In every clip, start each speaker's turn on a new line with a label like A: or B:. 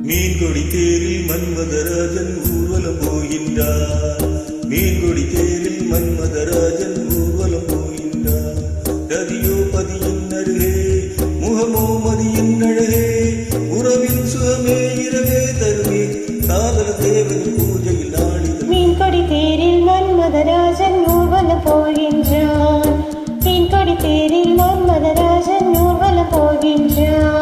A: மீன்கொடி தேரில் மன்மதராஜன் ஊர்வலம் போகின்றார். மீன்கொடி தேரில் மன்மதராஜன் ஊர்வலம் போகின்றார். ரதியோ பதியின் அருகே முகமோ மதியின் அழகே உறவின் சுகமே இரவே தருமே காதல தேவன் பூஜையில் நாளித.
B: மீன்கொடி தேரில் மன்மதராஜன் ஊர்வலம் போகின்றார். மீன்கொடி தேரில் மன்மதராஜன் ஊர்வலம் போகின்றார்.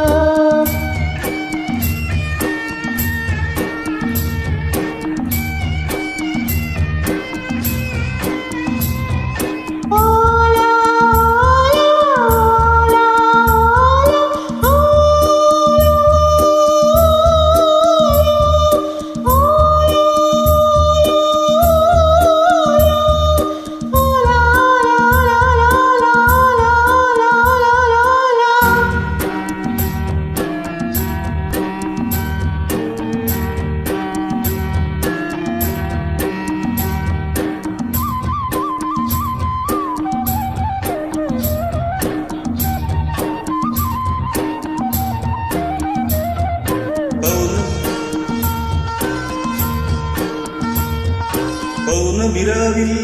A: பௌர்ணமிராவில்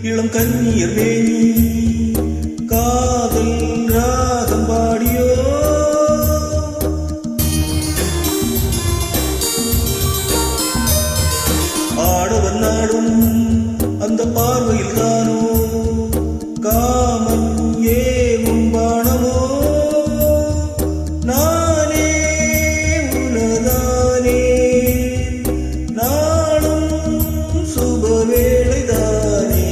A: இளம் கன்னியர் வேணி காதல் ராகம் பாடியோ ஆடவர் நாடும் அந்த பார்வையில் தானோ காமன் ஏவும் பாணமோ நானே உனதானே நாளும் சுபவேளைதானே.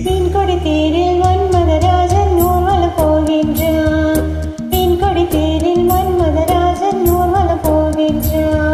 B: மீன்கொடி தேரில் மன்மதராஜன் ஊர்வலம் போகின்றார். மீன்கொடி தேரில் மன்மதராஜன் ஊர்வலம் போகின்றார்.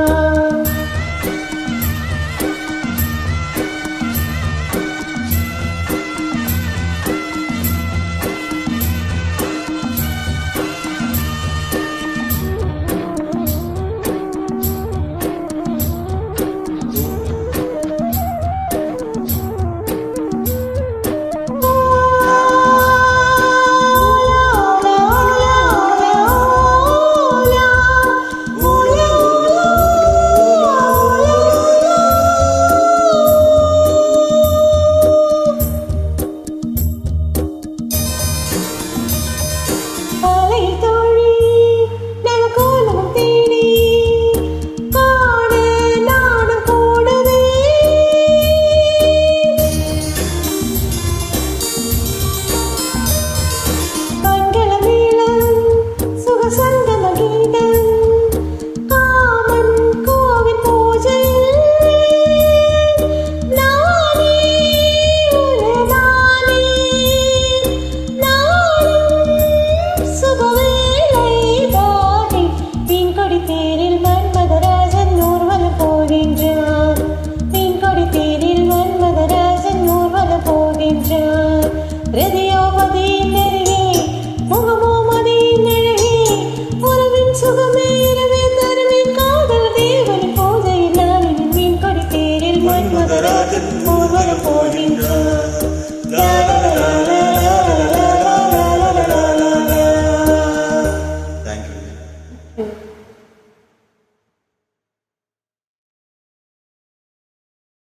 B: Ready